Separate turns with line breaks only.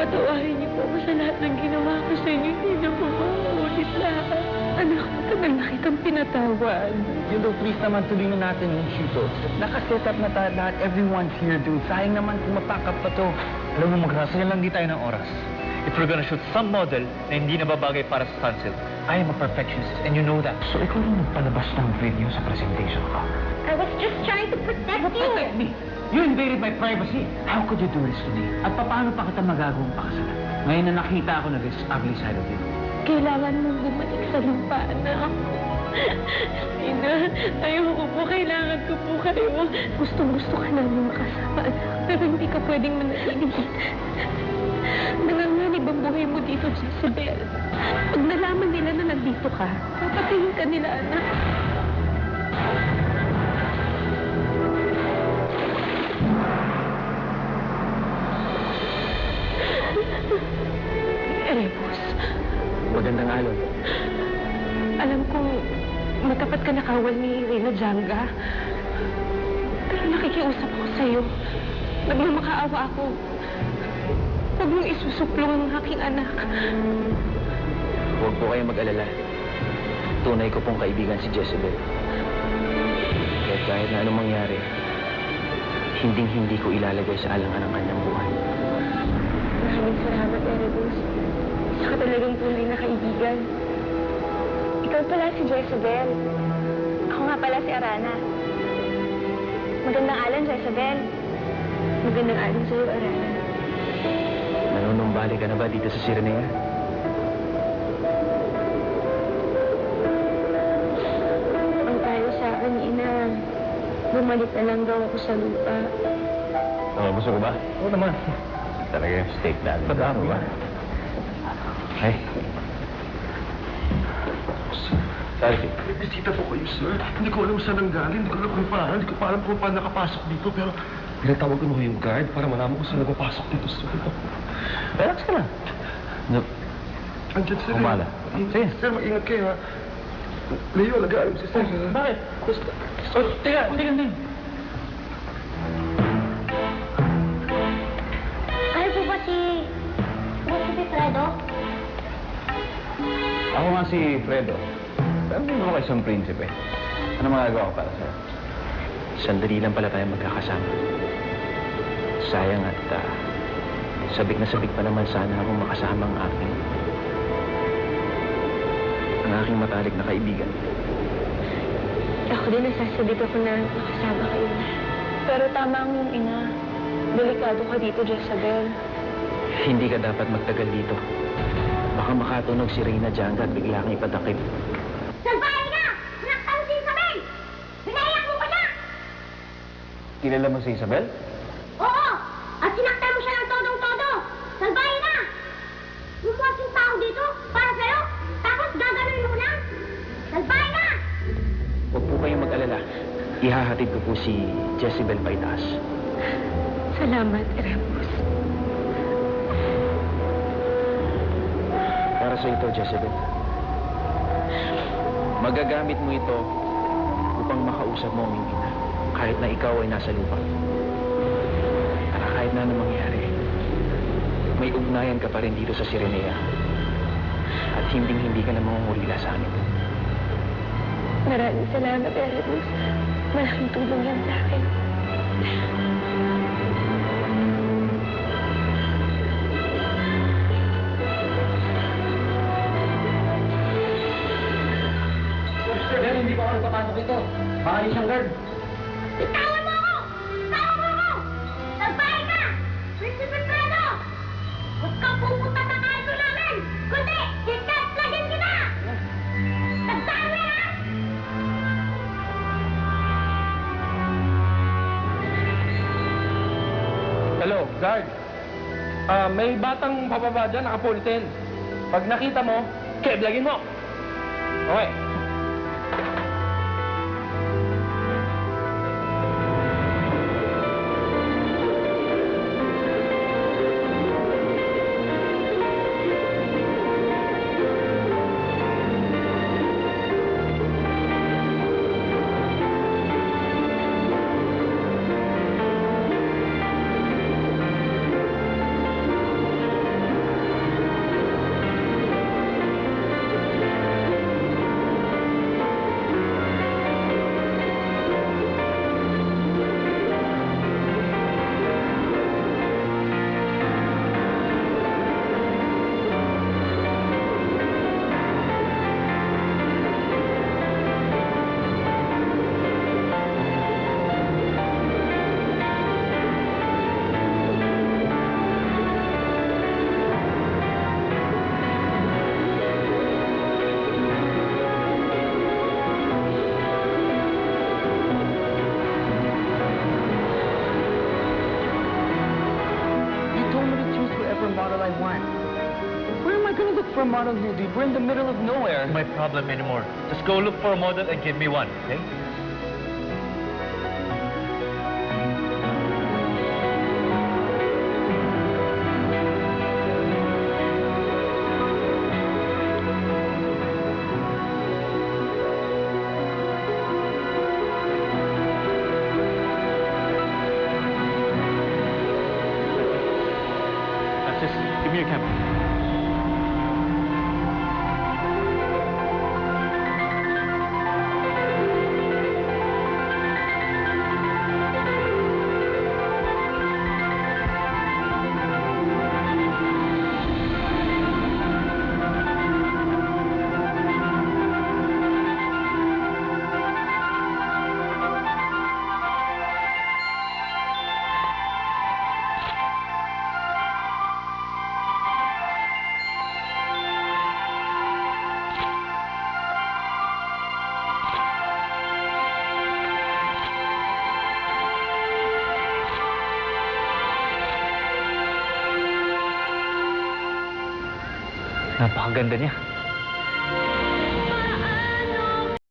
Patawarin niyo po ako sa lahat ng ginawa ko sa inyo. Hindi na po mauulit lahat. Anak, matagal na kitang pinatawad.
Judo, please naman tuloy na natin yung shooto. Nakaset up na tayo lahat. Everyone's here, dude. Sayang naman kung mapack up pa to.
Alam mo, maghasal lang di tayo ng oras. If we're gonna shoot some model na hindi na babagay para sa sunset, I am a perfectionist, and you know that.
So, ikaw lang nagpalabas ng video sa presentation ko.
I was just trying to protect you.
Protect me! You invaded my privacy. How could you do this to me? At paano pa kita magagawang pakasalan? Ngayon na nakita ako na this ugly side of you.
Kailangan mong bumalik sa lupa, anak. Ina, ayoko po. Kailangan ko po kayo. Gustong-gusto ka namin makasama, anak. Pero hindi ka pwedeng manatili. Nanganganib ang buhay mo dito, Jezebel. Pag nalaman nila na nandito ka, papatayin ka nila, anak. Erebus.
Magandang alon.
Alam kong matapat ka nakawal ni Reyna Janga. Pero nakikiusap ako sa'yo. Nagmamakaawa ako. Huwag mong isusuplong ang aking anak.
Huwag po kayong mag-alala. Tunay ko pong kaibigan si Jezebel. Kaya kahit na anong mangyari, hinding-hindi ko ilalagay sa alangan ang kanyang buhay.
Maraming salamat, Erebus. Isa ka talagang tunay na kaibigan.
Ikaw pala si Jezebel. Ako nga pala si Arana. Magandang alon, Jezebel.
Magandang alin sa'yo, Arana.
Nanunumbali ka na ba dito sa Sirenea?
Ang tayo sa akin, Ina, bumalik na lang daw ako sa lupa.
Gusto ko ba? Oo naman. Talaga yung steak natin. Padamo ba? Ay. Selfie.
May bisita po kayo, sir. Hindi ko alam saan ang galing. Hindi ko alam kung paano. Hindi ko pa alam kung paano nakapasok dito. Pero pinatawag ko na yung guard para malaman ko saan nagpapasok dito, sir.
Relax ka lang. No.
Andiyan, sir.
Umala. Sige.
Sir, mag-ingat kayo, ha. Leo, alagaan mo si sir.
Bakit?
Basta.
Oh, teka.
Ano po ba si Fredo?
Ako nga si Fredo. Pero hindi mo kayo isang prinsipe. Ano magagawa ko para sa'yo? Sandali lang pala tayo magkakasama. Sayang at sabik na sabik pa naman sana akong makasama ang aking matalik na kaibigan.
Ako din nasasabik ako na makasama kayo.
Pero tama ang iyong ina. Delikado ka dito, Jezebel.
Hindi ka dapat magtagal dito. Baka makatunog si Reyna Janga at bigla kang ipadakip.
Salbahe ka! Sinaktan mo si Isabel! Binayak mo pa siya!
Kilala mo si Isabel?
Oo! At sinaktan mo siya ng todong-todo! Salbahe ka! Lumuwas yung tao dito para sa'yo, tapos gagano'n mo lang! Salbahe ka!
Huwag po kayong mag-alala. Ihahatid ko po si Jezebel paitaas.
Salamat, Erebus.
Para sa ito, Jezebel. Magagamit mo ito upang makausap mo ang iyong ina kahit na ikaw ay nasa lupa. Para kahit na anong mangyari, may ugnayan ka pa rin dito sa Sirenea. At hinding-hindi ka na mangungulila sa amin.
Maraming salamat, Erebus. Malaking tulong yan sa akin.
Sir, hindi pa ako nagpapasok ito. Baka siyang guard.
Bitawan mo ako! Bitawan mo ako! Salbahe ka! Prinsipe Fredo! Huwag kang pupunta sa kanto namin! Kundi, kikatlagin kita! Tagtaan mo yan, ha?
Hello, guard. May batang pababa dyan, nakapulitin. Pag nakita mo, keblagin mo. Okay.
want. Where am I gonna look for a model here, dude? We're in the middle of nowhere.
My problem anymore. Just go look for a model and give me one, okay? Francis, give me your camera. Napakaganda niya.